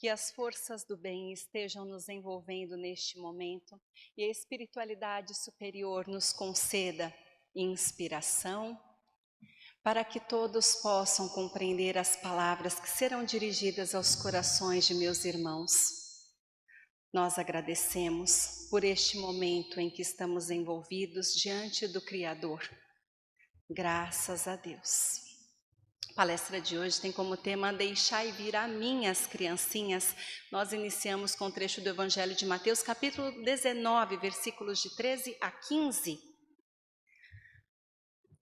Que as forças do bem estejam nos envolvendo neste momento e a espiritualidade superior nos conceda inspiração, para que todos possam compreender as palavras que serão dirigidas aos corações de meus irmãos. Nós agradecemos por este momento em que estamos envolvidos diante do Criador. Graças a Deus. A palestra de hoje tem como tema Deixai vir a mim as criancinhas. Nós iniciamos com o trecho do Evangelho de Mateus, capítulo 19, versículos de 13 a 15.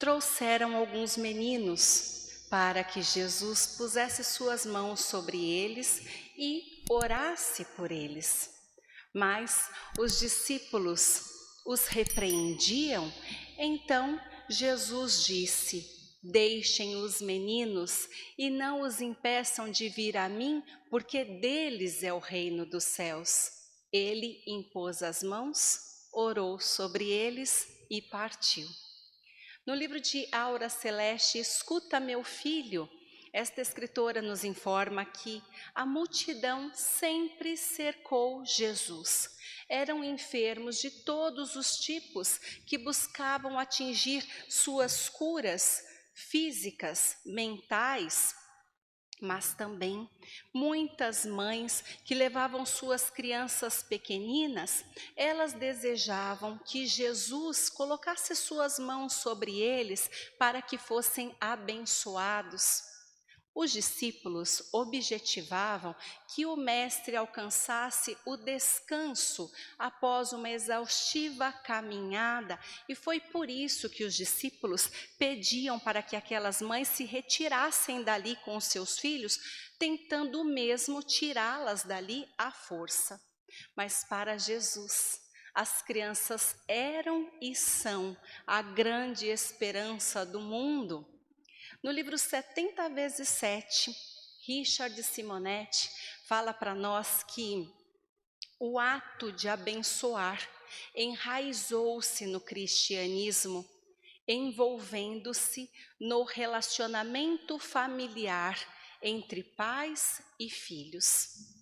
Trouxeram alguns meninos para que Jesus pusesse suas mãos sobre eles e orasse por eles. Mas os discípulos os repreendiam. Então Jesus disse: Deixem os meninos e não os impeçam de vir a mim, porque deles é o reino dos céus. Ele impôs as mãos, orou sobre eles e partiu. No livro de Aura Celeste, Escuta meu filho, esta escritora nos informa que a multidão sempre cercou Jesus. Eram enfermos de todos os tipos que buscavam atingir suas curas físicas, mentais, mas também muitas mães que levavam suas crianças pequeninas, elas desejavam que Jesus colocasse suas mãos sobre eles para que fossem abençoados. Os discípulos objetivavam que o mestre alcançasse o descanso após uma exaustiva caminhada, e foi por isso que os discípulos pediam para que aquelas mães se retirassem dali com os seus filhos, tentando mesmo tirá-las dali à força. Mas para Jesus, as crianças eram e são a grande esperança do mundo. No livro 70 vezes 7, Richard Simonetti fala para nós que o ato de abençoar enraizou-se no cristianismo, envolvendo-se no relacionamento familiar entre pais e filhos.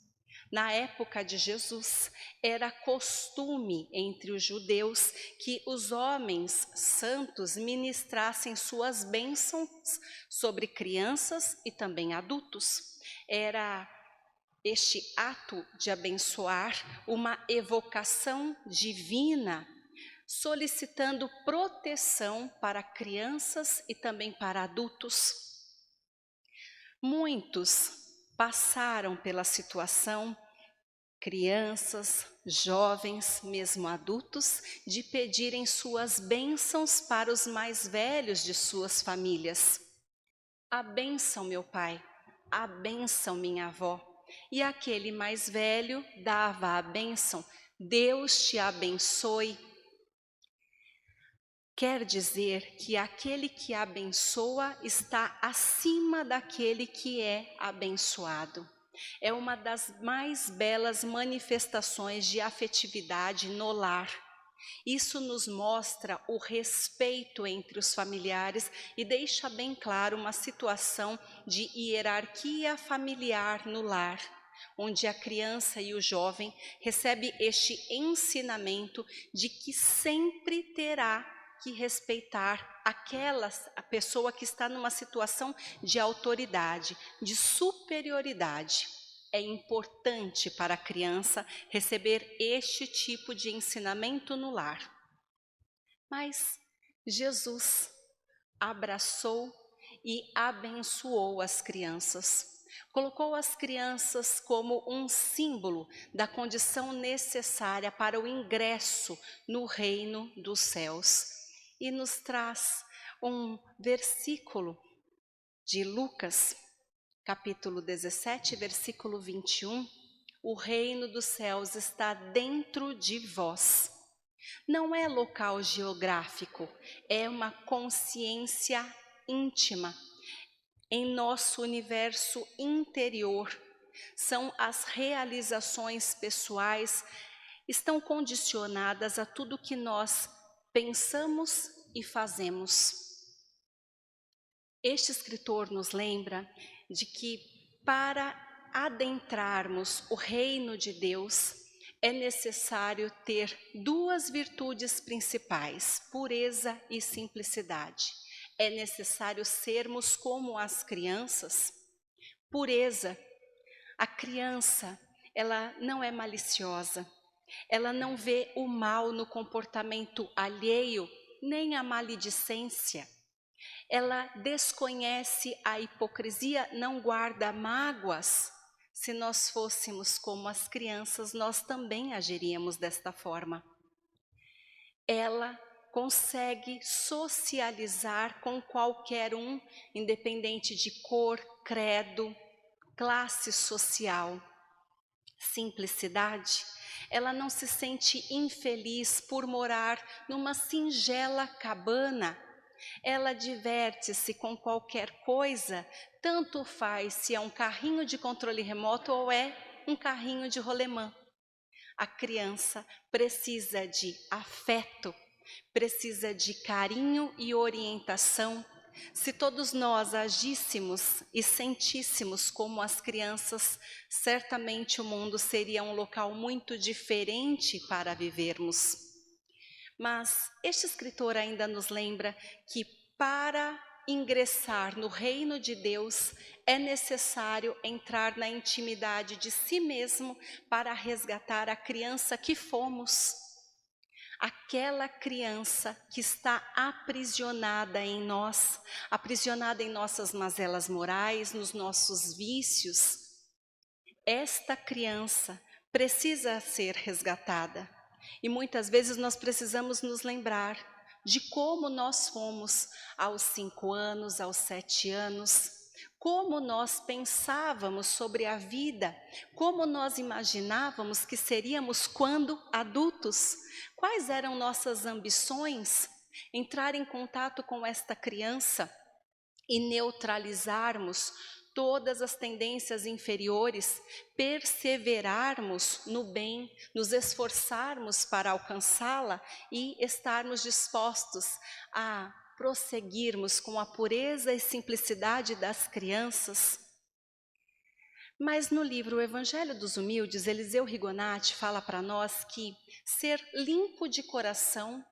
Na época de Jesus, era costume entre os judeus que os homens santos ministrassem suas bênçãos sobre crianças e também adultos. Era este ato de abençoar uma evocação divina, solicitando proteção para crianças e também para adultos. Muitos passaram pela situação, crianças, jovens, mesmo adultos, de pedirem suas bênçãos para os mais velhos de suas famílias. A bênção, meu pai, a bênção, minha avó. E aquele mais velho dava a bênção: Deus te abençoe. Quer dizer que aquele que abençoa está acima daquele que é abençoado. É uma das mais belas manifestações de afetividade no lar. Isso nos mostra o respeito entre os familiares e deixa bem claro uma situação de hierarquia familiar no lar, onde a criança e o jovem recebem este ensinamento de que sempre terá que respeitar a pessoa que está numa situação de autoridade, de superioridade. É importante para a criança receber este tipo de ensinamento no lar. Mas Jesus abraçou e abençoou as crianças. Colocou as crianças como um símbolo da condição necessária para o ingresso no reino dos céus. E nos traz um versículo de Lucas, capítulo 17, versículo 21. O reino dos céus está dentro de vós. Não é local geográfico, é uma consciência íntima. Em nosso universo interior, são as realizações pessoais, estão condicionadas a tudo que nós pensamos e fazemos. Este escritor nos lembra de que para adentrarmos o reino de Deus, é necessário ter duas virtudes principais: pureza e simplicidade. É necessário sermos como as crianças. Pureza. A criança, ela não é maliciosa. Ela não vê o mal no comportamento alheio, nem a maledicência. Ela desconhece a hipocrisia, não guarda mágoas. Se nós fôssemos como as crianças, nós também agiríamos desta forma. Ela consegue socializar com qualquer um, independente de cor, credo, classe social. Simplicidade. Ela não se sente infeliz por morar numa singela cabana. Ela diverte-se com qualquer coisa, tanto faz se é um carrinho de controle remoto ou é um carrinho de rolemã. A criança precisa de afeto, precisa de carinho e orientação. Se todos nós agíssemos e sentíssemos como as crianças, certamente o mundo seria um local muito diferente para vivermos. Mas este escritor ainda nos lembra que para ingressar no reino de Deus é necessário entrar na intimidade de si mesmo para resgatar a criança que fomos. Aquela criança que está aprisionada em nós, aprisionada em nossas mazelas morais, nos nossos vícios. Esta criança precisa ser resgatada. E muitas vezes nós precisamos nos lembrar de como nós fomos aos 5 anos, aos 7 anos, como nós pensávamos sobre a vida, como nós imaginávamos que seríamos quando adultos, quais eram nossas ambições, entrar em contato com esta criança e neutralizarmos todas as tendências inferiores, perseverarmos no bem, nos esforçarmos para alcançá-la e estarmos dispostos a prosseguirmos com a pureza e simplicidade das crianças. Mas no livro O Evangelho dos Humildes, Eliseu Rigonati fala para nós que ser limpo de coração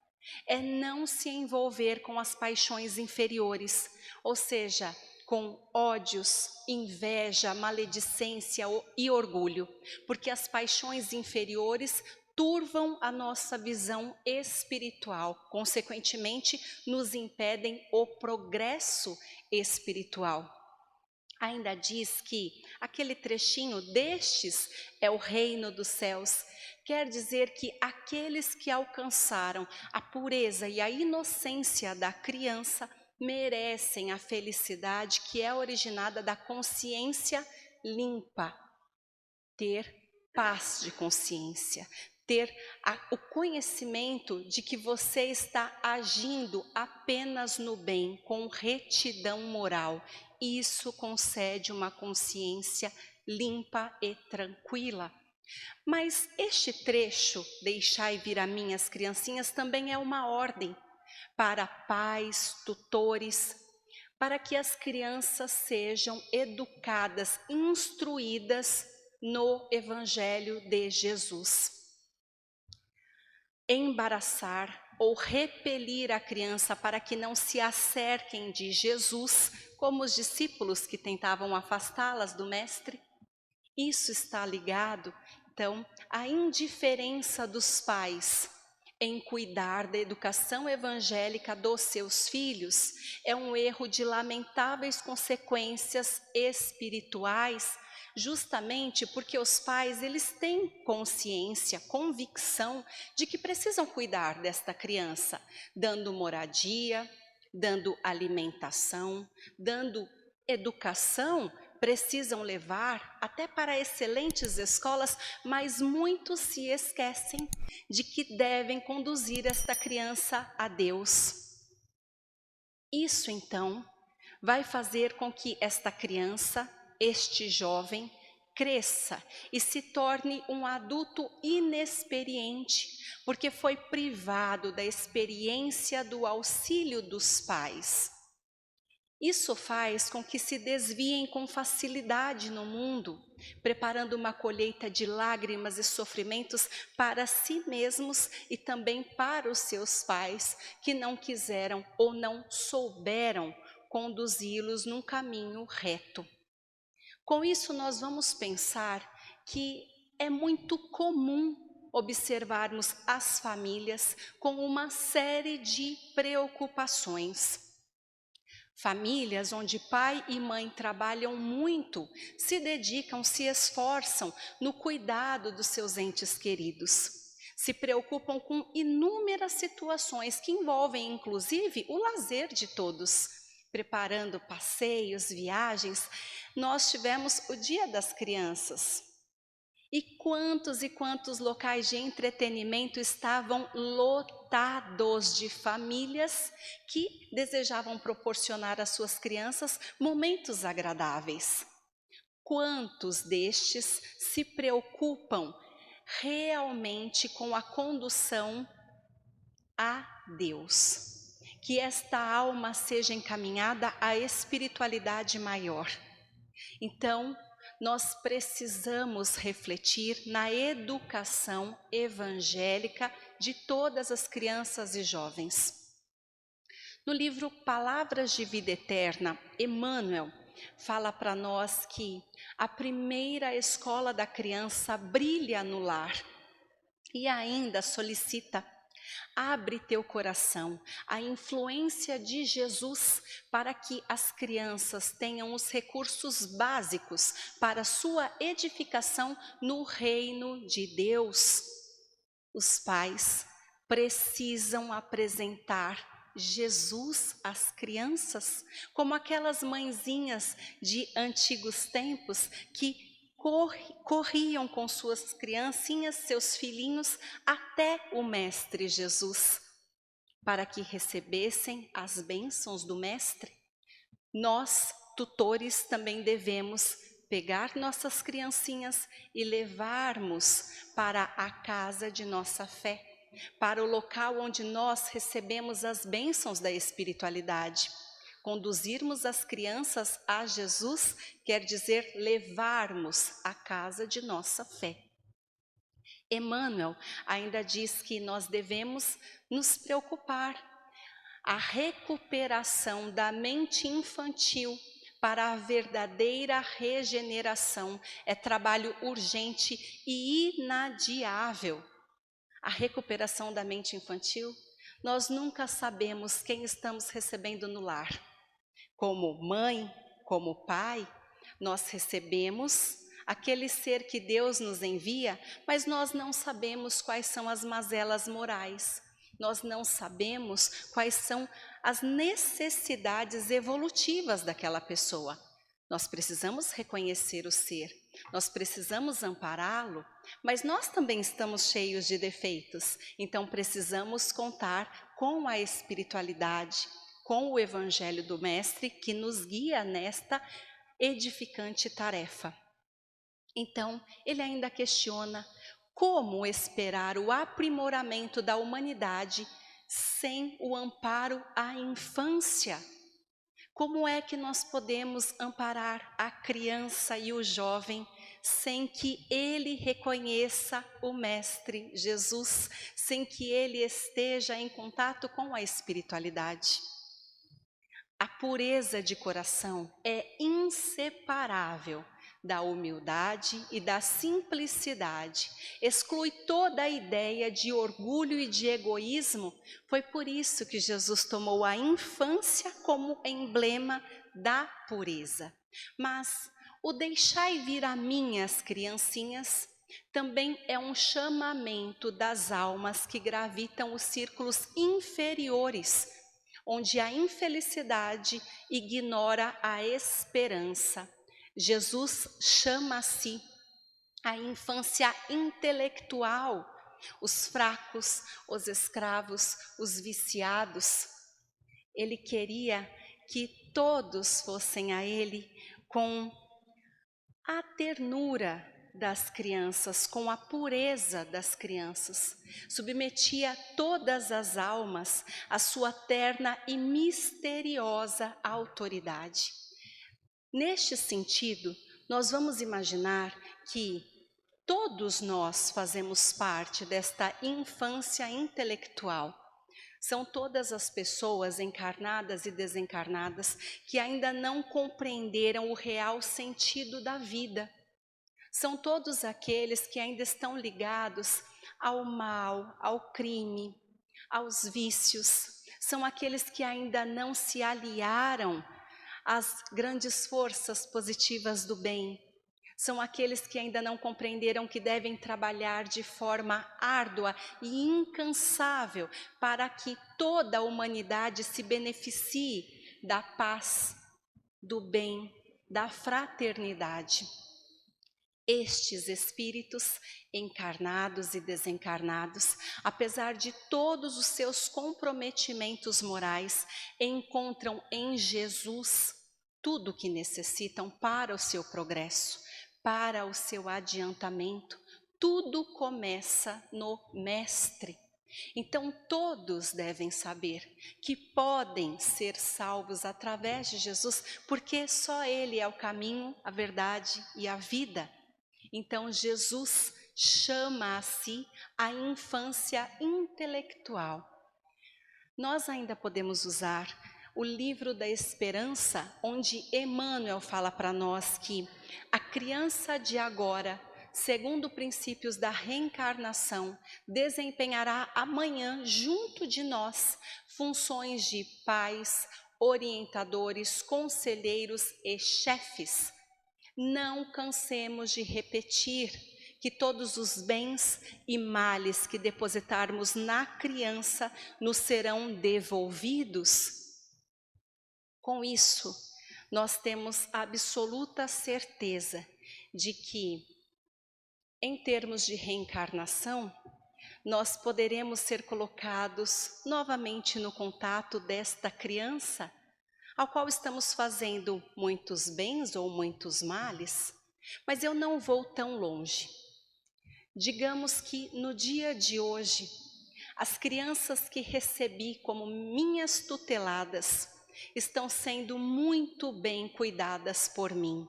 é não se envolver com as paixões inferiores, ou seja, com ódios, inveja, maledicência e orgulho, porque as paixões inferiores turvam a nossa visão espiritual, consequentemente nos impedem o progresso espiritual. Ainda diz que aquele trechinho destes é o reino dos céus. Quer dizer que aqueles que alcançaram a pureza e a inocência da criança merecem a felicidade que é originada da consciência limpa. Ter paz de consciência, ter o conhecimento de que você está agindo apenas no bem, com retidão moral. Isso concede uma consciência limpa e tranquila. Mas este trecho, deixai vir a mim as criancinhas, também é uma ordem para pais, tutores, para que as crianças sejam educadas, instruídas no Evangelho de Jesus. Embaraçar ou repelir a criança para que não se acerquem de Jesus, como os discípulos que tentavam afastá-las do Mestre. Isso está ligado, então, à indiferença dos pais em cuidar da educação evangélica dos seus filhos. É um erro de lamentáveis consequências espirituais, justamente porque os pais, eles têm consciência, convicção de que precisam cuidar desta criança, dando moradia, dando alimentação, dando educação, precisam levar até para excelentes escolas, mas muitos se esquecem de que devem conduzir esta criança a Deus. Isso, então, vai fazer com que esta criança, este jovem, cresça e se torne um adulto inexperiente, porque foi privado da experiência do auxílio dos pais. Isso faz com que se desviem com facilidade no mundo, preparando uma colheita de lágrimas e sofrimentos para si mesmos e também para os seus pais, que não quiseram ou não souberam conduzi-los num caminho reto. Com isso, nós vamos pensar que é muito comum observarmos as famílias com uma série de preocupações. Famílias onde pai e mãe trabalham muito, se dedicam, se esforçam no cuidado dos seus entes queridos. Se preocupam com inúmeras situações que envolvem, inclusive, o lazer de todos. Preparando passeios, viagens. Nós tivemos o Dia das Crianças. E quantos locais de entretenimento estavam lotados de famílias que desejavam proporcionar às suas crianças momentos agradáveis. Quantos destes se preocupam realmente com a condução a Deus? Que esta alma seja encaminhada à espiritualidade maior. Então, nós precisamos refletir na educação evangélica de todas as crianças e jovens. No livro Palavras de Vida Eterna, Emmanuel fala para nós que a primeira escola da criança brilha no lar e ainda solicita: abre teu coração à influência de Jesus para que as crianças tenham os recursos básicos para sua edificação no reino de Deus. Os pais precisam apresentar Jesus às crianças, como aquelas mãezinhas de antigos tempos que corriam com suas criancinhas, seus filhinhos, até o Mestre Jesus, para que recebessem as bênçãos do Mestre. Nós, tutores, também devemos pegar nossas criancinhas e levarmos para a casa de nossa fé, para o local onde nós recebemos as bênçãos da espiritualidade. Conduzirmos as crianças a Jesus quer dizer levarmos à casa de nossa fé. Emmanuel ainda diz que nós devemos nos preocupar. A recuperação da mente infantil para a verdadeira regeneração é trabalho urgente e inadiável. A recuperação da mente infantil, nós nunca sabemos quem estamos recebendo no lar. Como mãe, como pai, nós recebemos aquele ser que Deus nos envia, mas nós não sabemos quais são as mazelas morais. Nós não sabemos quais são as necessidades evolutivas daquela pessoa. Nós precisamos reconhecer o ser, nós precisamos ampará-lo, mas nós também estamos cheios de defeitos, então precisamos contar com a espiritualidade, com o Evangelho do Mestre que nos guia nesta edificante tarefa. Então, ele ainda questiona: como esperar o aprimoramento da humanidade sem o amparo à infância? Como é que nós podemos amparar a criança e o jovem sem que ele reconheça o Mestre Jesus, sem que ele esteja em contato com a espiritualidade? A pureza de coração é inseparável da humildade e da simplicidade, exclui toda a ideia de orgulho e de egoísmo. Foi por isso que Jesus tomou a infância como emblema da pureza. Mas o deixai vir a mim as criancinhas também é um chamamento das almas que gravitam os círculos inferiores, onde a infelicidade ignora a esperança. Jesus chama a si a infância intelectual, os fracos, os escravos, os viciados. Ele queria que todos fossem a ele com a ternura das crianças, com a pureza das crianças. Submetia todas as almas à sua terna e misteriosa autoridade. Neste sentido, nós vamos imaginar que todos nós fazemos parte desta infância intelectual. São todas as pessoas encarnadas e desencarnadas que ainda não compreenderam o real sentido da vida. São todos aqueles que ainda estão ligados ao mal, ao crime, aos vícios. São aqueles que ainda não se aliaram às grandes forças positivas do bem. São aqueles que ainda não compreenderam que devem trabalhar de forma árdua e incansável para que toda a humanidade se beneficie da paz, do bem, da fraternidade. Estes espíritos, encarnados e desencarnados, apesar de todos os seus comprometimentos morais, encontram em Jesus tudo o que necessitam para o seu progresso, para o seu adiantamento. Tudo começa no Mestre. Então todos devem saber que podem ser salvos através de Jesus, porque só Ele é o caminho, a verdade e a vida. Então Jesus chama a si a infância intelectual. Nós ainda podemos usar o livro da esperança, onde Emmanuel fala para nós que a criança de agora, segundo princípios da reencarnação, desempenhará amanhã junto de nós funções de pais, orientadores, conselheiros e chefes. Não cansemos de repetir que todos os bens e males que depositarmos na criança nos serão devolvidos. Com isso, nós temos absoluta certeza de que, em termos de reencarnação, nós poderemos ser colocados novamente no contato desta criança, ao qual estamos fazendo muitos bens ou muitos males, mas eu não vou tão longe. Digamos que no dia de hoje, as crianças que recebi como minhas tuteladas estão sendo muito bem cuidadas por mim.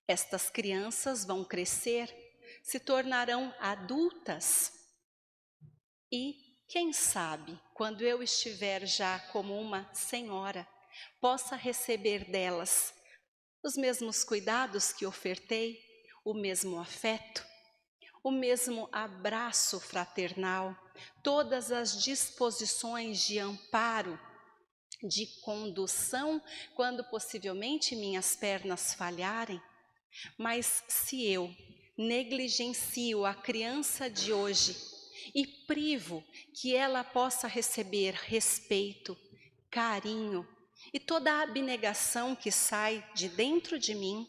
Estas crianças vão crescer, se tornarão adultas e, quem sabe, quando eu estiver já como uma senhora, possa receber delas os mesmos cuidados que ofertei, o mesmo afeto, o mesmo abraço fraternal, todas as disposições de amparo, de condução, quando possivelmente minhas pernas falharem. Mas se eu negligencio a criança de hoje e privo que ela possa receber respeito, carinho e toda a abnegação que sai de dentro de mim,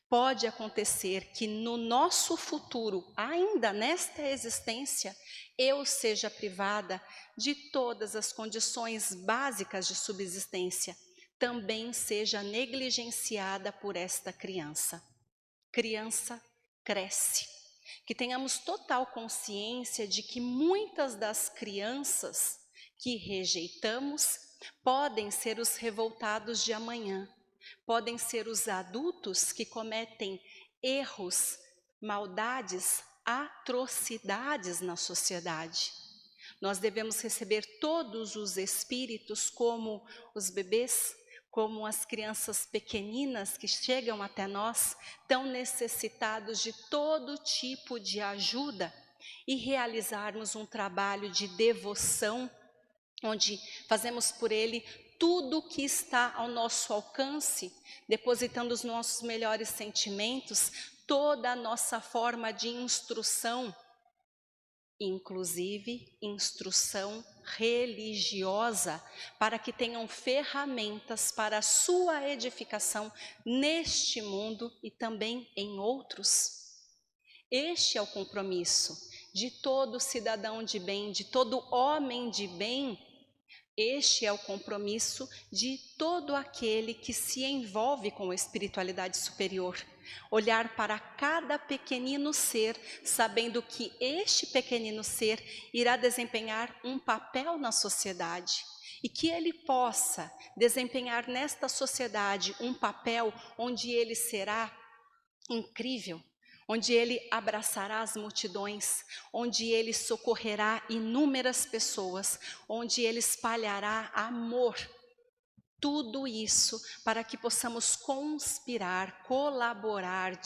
pode acontecer que no nosso futuro, ainda nesta existência, eu seja privada de todas as condições básicas de subsistência, também seja negligenciada por esta criança. Criança cresce. Que tenhamos total consciência de que muitas das crianças que rejeitamos podem ser os revoltados de amanhã, podem ser os adultos que cometem erros, maldades, atrocidades na sociedade. Nós devemos receber todos os espíritos como os bebês, como as crianças pequeninas que chegam até nós, tão necessitados de todo tipo de ajuda, e realizarmos um trabalho de devoção, onde fazemos por ele tudo o que está ao nosso alcance, depositando os nossos melhores sentimentos, toda a nossa forma de instrução, inclusive instrução religiosa, para que tenham ferramentas para a sua edificação neste mundo e também em outros. Este é o compromisso de todo cidadão de bem, de todo homem de bem. Este é o compromisso de todo aquele que se envolve com a espiritualidade superior. olhar para cada pequenino ser, sabendo que este pequenino ser irá desempenhar um papel na sociedade e que ele possa desempenhar nesta sociedade um papel onde ele será incrível, onde ele abraçará as multidões, onde ele socorrerá inúmeras pessoas, onde ele espalhará amor. Tudo isso para que possamos conspirar, colaborar,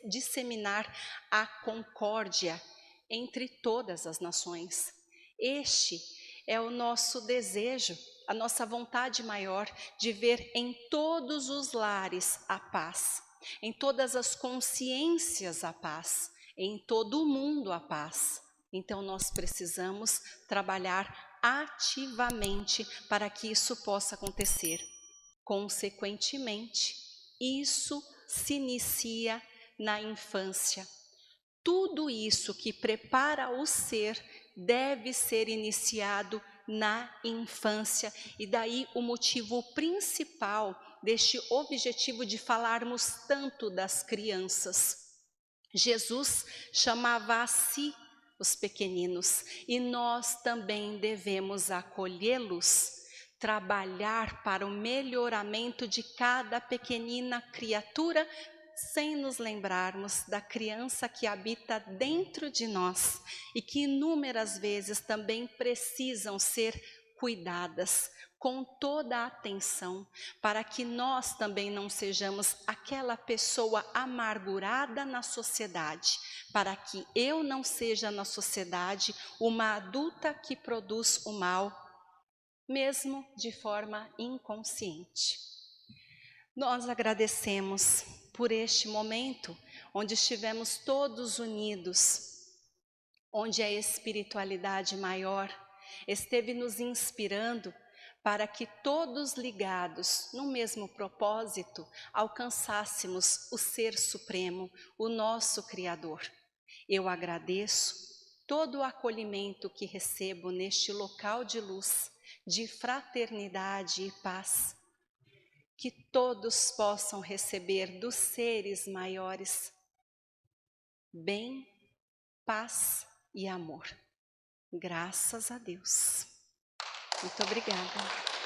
disseminar a concórdia entre todas as nações. Este é o nosso desejo, a nossa vontade maior de ver em todos os lares a paz, em todas as consciências a paz, em todo o mundo a paz. Então nós precisamos trabalhar ativamente para que isso possa acontecer. Consequentemente, isso se inicia na infância. Tudo isso que prepara o ser deve ser iniciado na infância, e daí o motivo principal deste objetivo de falarmos tanto das crianças. Jesus chamava a si os pequeninos, e nós também devemos acolhê-los, trabalhar para o melhoramento de cada pequenina criatura, sem nos lembrarmos da criança que habita dentro de nós e que inúmeras vezes também precisam ser cuidadas com toda a atenção, para que nós também não sejamos aquela pessoa amargurada na sociedade, para que eu não seja na sociedade uma adulta que produz o mal, mesmo de forma inconsciente. Nós agradecemos por este momento, onde estivemos todos unidos, onde a espiritualidade maior esteve nos inspirando para que todos ligados no mesmo propósito alcançássemos o Ser Supremo, o nosso Criador. Eu agradeço todo o acolhimento que recebo neste local de luz, de fraternidade e paz. Que todos possam receber dos seres maiores bem, paz e amor. Graças a Deus. Muito obrigada.